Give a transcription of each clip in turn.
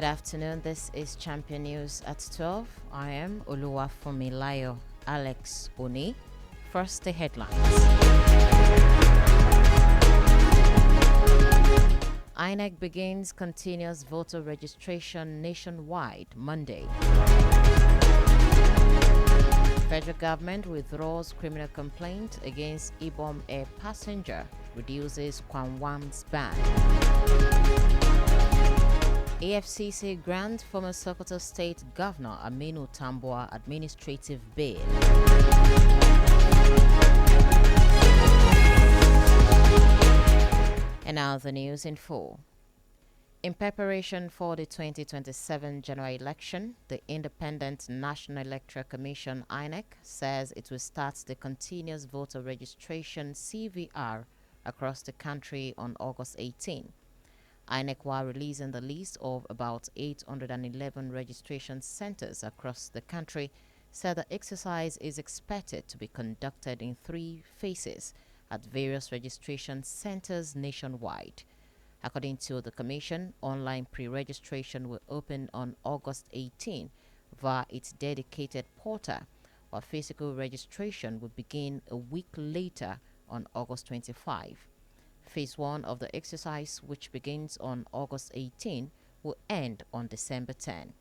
afternoon. This is Champion News at 12. I am FUNMI Alex-ONI. First, the headlines. INEC begins continuous voter registration nationwide Monday. Federal government withdraws criminal complaint against Ibom Air passenger, reduces Kwanwam's ban. AFCC grants former Sokoto State Governor Aminu Tambuwal administrative bail. And now the news in full. In preparation for the 2027 general election, the Independent National Electoral Commission (INEC) says it will start the continuous voter registration (CVR) across the country on August 18. INEC, while releasing the list of about 811 registration centers across the country, said the exercise is expected to be conducted in 3 phases at various registration centers nationwide. According to the Commission, online pre-registration will open on August 18 via its dedicated portal, while physical registration will begin a week later on August 25. Phase 1 of the exercise, which begins on August 18, will end on December 10.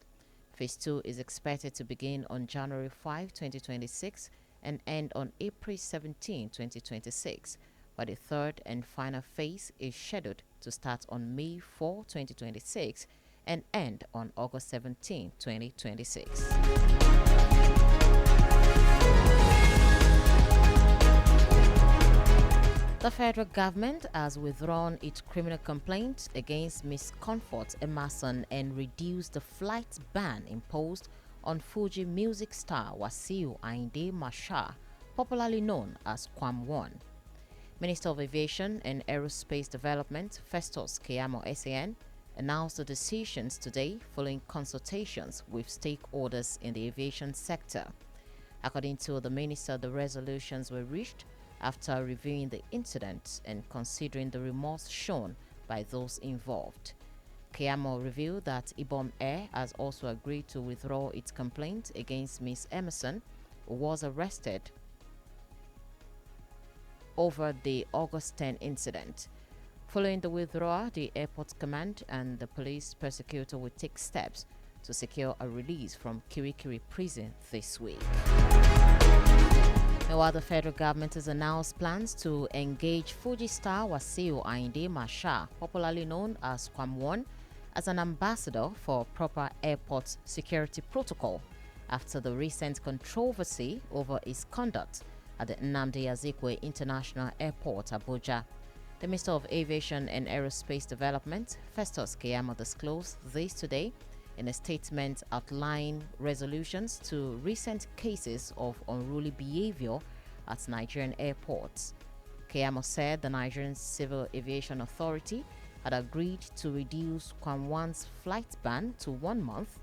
Phase 2 is expected to begin on January 5, 2026 and end on April 17, 2026, while the third and final phase is scheduled to start on May 4, 2026 and end on August 17, 2026. The federal government has withdrawn its criminal complaint against Ms. Comfort Emerson and reduced the flight ban imposed on Fuji music star Wasiu Ayinde Marshal, popularly known as Kwam1. Minister of Aviation and Aerospace Development Festus Keyamo SAN announced the decisions today following consultations with stakeholders in the aviation sector. According to the minister, the resolutions were reached after reviewing the incident and considering the remorse shown by those involved. Keyamo revealed that Ibom Air has also agreed to withdraw its complaint against Ms. Emerson, who was arrested over the August 10 incident. Following the withdrawal, the airport command and the police prosecutor will take steps to secure a release from Kirikiri prison this week. Meanwhile, the federal government has announced plans to engage Fuji star Wasiu Ayinde Marshal, popularly known as Kwam1, as an ambassador for proper airport security protocol after the recent controversy over his conduct at the Nnamdi Azikiwe International Airport, Abuja. The Minister of Aviation and Aerospace Development, Festus Keyamo, disclosed this today in a statement outlining resolutions to recent cases of unruly behavior at Nigerian airports. Keyamo said the Nigerian Civil Aviation Authority had agreed to reduce Kwam1's flight ban to 1 month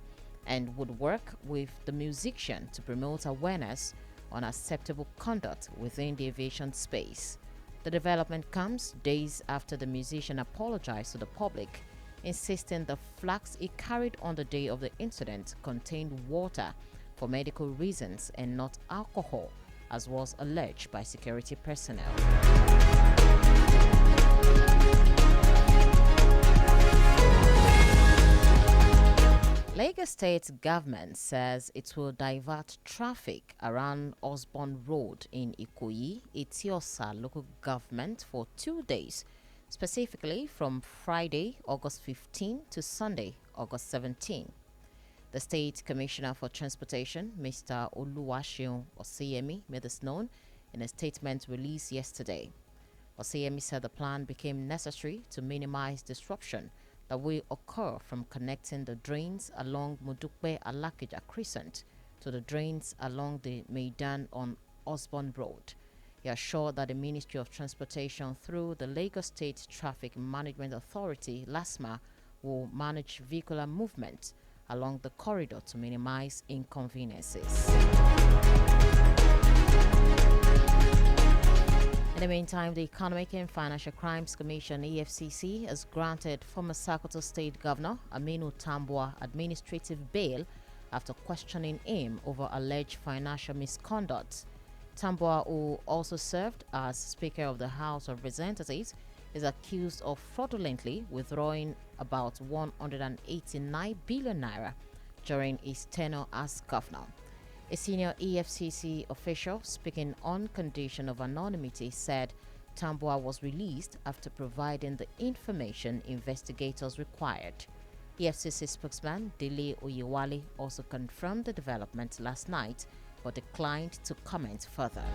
and would work with the musician to promote awareness on acceptable conduct within the aviation space. The development comes days after the musician apologized to the public, insisting the flask he carried on the day of the incident contained water for medical reasons and not alcohol, as was alleged by security personnel. Lagos State government says it will divert traffic around Osborne Road in Ikoyi, Etiosa local government for 2 days, specifically from Friday, August 15 to Sunday, August 17. The State Commissioner for Transportation, Mr. Oluwaseun Oseyemi, made this known in a statement released yesterday. Oseyemi said the plan became necessary to minimize disruption that will occur from connecting the drains along Mudukbe Alakija Crescent to the drains along the Maidan on Osborne Road. He assured that the Ministry of Transportation through the Lagos State Traffic Management Authority, LASMA, will manage vehicular movement along the corridor to minimize inconveniences. In the meantime, the Economic and Financial Crimes Commission (EFCC) has granted former Sokoto State Governor Aminu Tambuwal administrative bail after questioning him over alleged financial misconduct. Tambuwal, who also served as Speaker of the House of Representatives, is accused of fraudulently withdrawing about 189 billion naira during his tenure as governor. A senior EFCC official speaking on condition of anonymity said Tambuwal was released after providing the information investigators required. EFCC spokesman Dele Oyewale also confirmed the development last night but declined to comment further.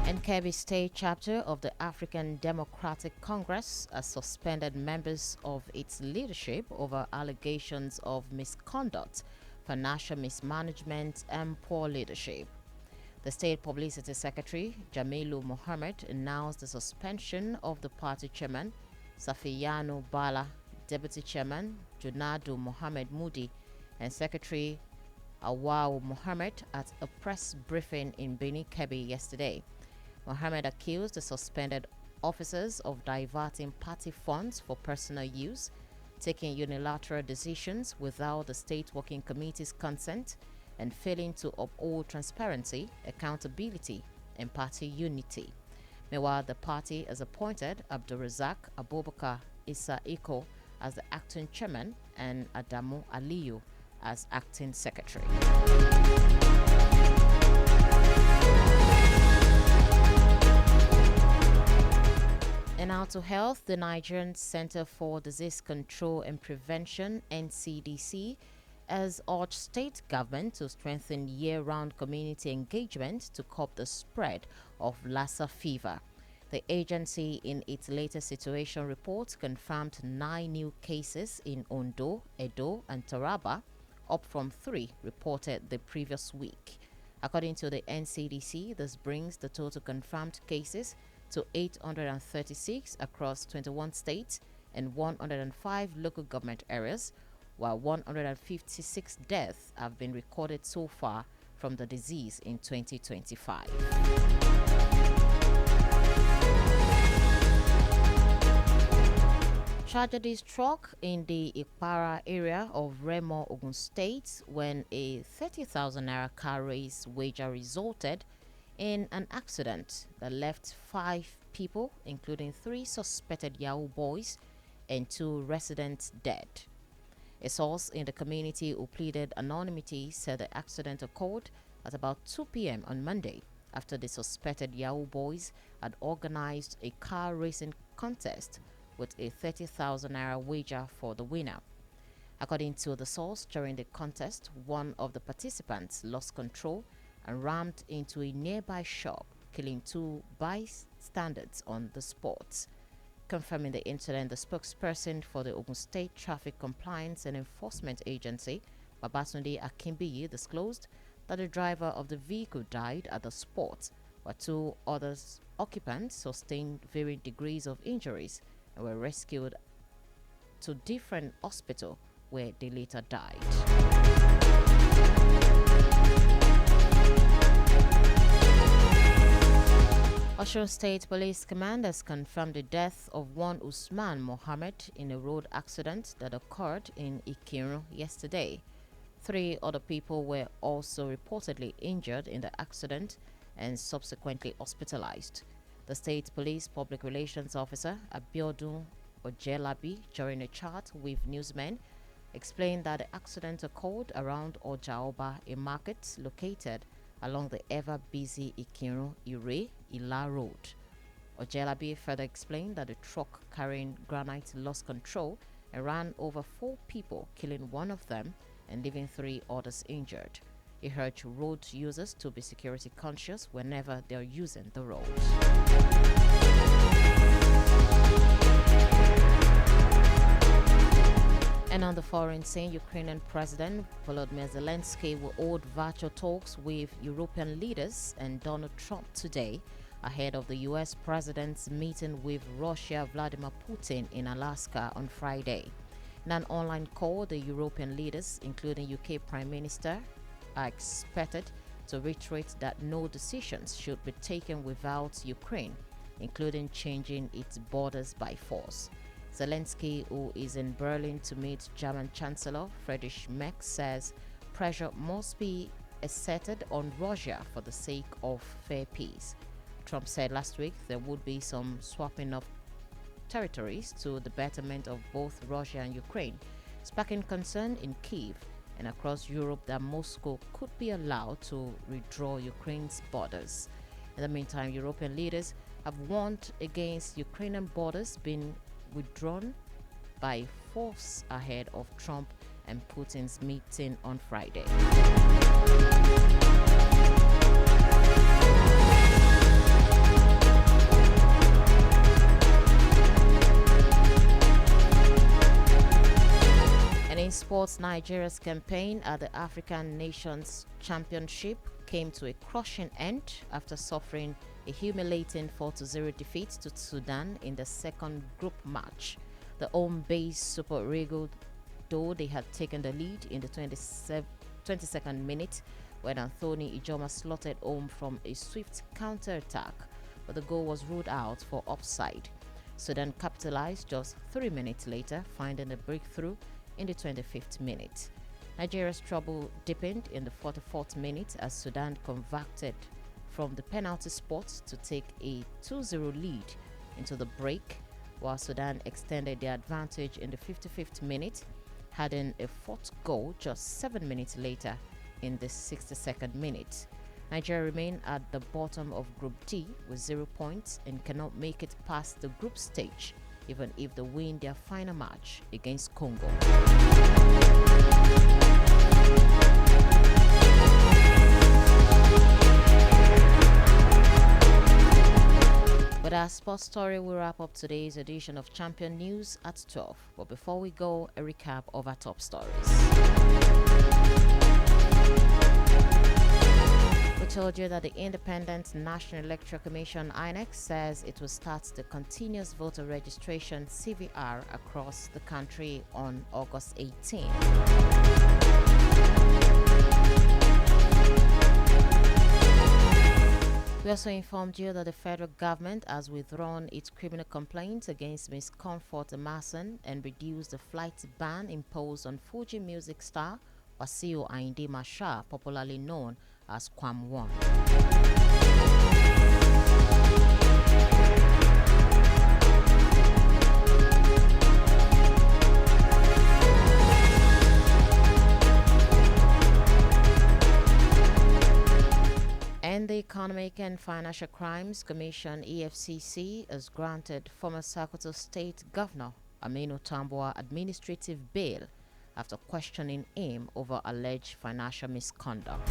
And Kebbi State chapter of the African Democratic Congress has suspended members of its leadership over allegations of misconduct, financial mismanagement, and poor leadership. The State Publicity Secretary, Jamilu Mohammed, announced the suspension of the party chairman, Safiyanu Bala, Deputy Chairman, Junadu Mohammed Moody, and Secretary Awau Mohammed at a press briefing in Beni Kebbi yesterday. Mohammed accused the suspended officers of diverting party funds for personal use, taking unilateral decisions without the State Working Committee's consent, and failing to uphold transparency, accountability, and party unity. Meanwhile, the party has appointed Abdulrazak Abubakar Issa Iko as the acting chairman and Adamu Aliyu as acting secretary. And now to health. The Nigerian Center for Disease Control and Prevention (NCDC) has urged state government to strengthen year-round community engagement to curb the spread of Lassa fever. The agency, in its latest situation report, confirmed 9 new cases in Ondo, Edo, and Taraba, up from 3 reported the previous week. According to the NCDC, this brings the total confirmed cases to 836 across 21 states and 105 local government areas, while 156 deaths have been recorded so far from the disease in 2025. Tragedy struck in the Ipara area of Remo, Ogun State, when a 30,000 naira car race wager resulted in an accident that left 5 people, including 3 suspected Yahoo boys and 2 residents, dead. A source in the community who pleaded anonymity said the accident occurred at about 2 p.m. on Monday after the suspected Yahoo boys had organized a car racing contest with a 30,000 naira wager for the winner. According to the source, during the contest, one of the participants lost control and rammed into a nearby shop, killing 2 bystanders on the spot. Confirming the incident, the spokesperson for the Ogun State Traffic Compliance and Enforcement Agency, Babatunde Akimbiyi, disclosed that the driver of the vehicle died at the spot, while 2 other occupants sustained varying degrees of injuries and were rescued to different hospitals where they later died. Osun State Police Command has confirmed the death of one Usman Mohammed in a road accident that occurred in Ikiru yesterday. 3 other people were also reportedly injured in the accident and subsequently hospitalized. The state police public relations officer, Abiodun Ojelabi, during a chat with newsmen, explained that the accident occurred around Ojaoba, a market located along the ever-busy Ikiru-Ire-Ila road. Ojelabi further explained that the truck carrying granite lost control and ran over 4 people, killing 1 of them and leaving 3 others injured. He urged road users to be security conscious whenever they are using the road. And on the foreign scene, Ukrainian President Volodymyr Zelensky will hold virtual talks with European leaders and Donald Trump today, ahead of the U.S. president's meeting with Russia Vladimir Putin in Alaska on Friday. In an online call, the European leaders, including UK Prime Minister, are expected to reiterate that no decisions should be taken without Ukraine, including changing its borders by force. Zelensky, who is in Berlin to meet German Chancellor Friedrich Merz, says pressure must be exerted on Russia for the sake of fair peace. Trump said last week there would be some swapping of territories to the betterment of both Russia and Ukraine, sparking concern in Kyiv and across Europe that Moscow could be allowed to redraw Ukraine's borders. In the meantime, European leaders have warned against Ukrainian borders being withdrawn by force ahead of Trump and Putin's meeting on Friday. And in sports, Nigeria's campaign at the African Nations Championship came to a crushing end after suffering a humiliating 4-0 defeat to Sudan in the second group match. The home-based Super Eagles, though they had taken the lead in the 22nd minute when Anthony Ijoma slotted home from a swift counter-attack, but the goal was ruled out for offside. Sudan capitalized just 3 minutes later, finding a breakthrough in the 25th minute. Nigeria's trouble deepened in the 44th minute as Sudan converted from the penalty spot to take a 2-0 lead into the break, while Sudan extended their advantage in the 55th minute, adding a fourth goal just 7 minutes later in the 62nd minute. Nigeria remain at the bottom of Group D with 0 points and cannot make it past the group stage, even if they win their final match against Congo. With our sports story, we wrap up today's edition of Champion News at 12. But before we go, a recap of our top stories. We told you that the Independent National Electoral Commission (INEC) says it will start the continuous voter registration (CVR) across the country on August 18. We also informed you that the federal government has withdrawn its criminal complaint against Ms. Comfort Emerson and reduced the flight ban imposed on Fuji music star Wasiu Ayinde Marshal, popularly known as Kwam One. And the Economic and Financial Crimes Commission (EFCC) has granted former Sokoto State Governor Aminu Tambuwal administrative bail after questioning him over alleged financial misconduct.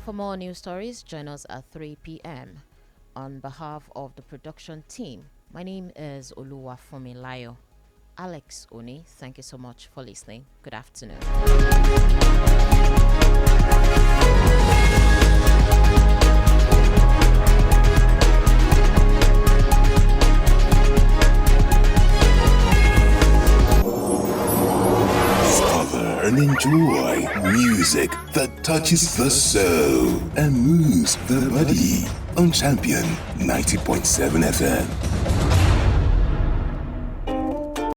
For more news stories, join us at 3 p.m. On behalf of the production team, my name is FUNMI Alex-ONI. Thank you so much for listening. Good afternoon. And enjoy music that touches the soul and moves the body on Champion 90.7 FM.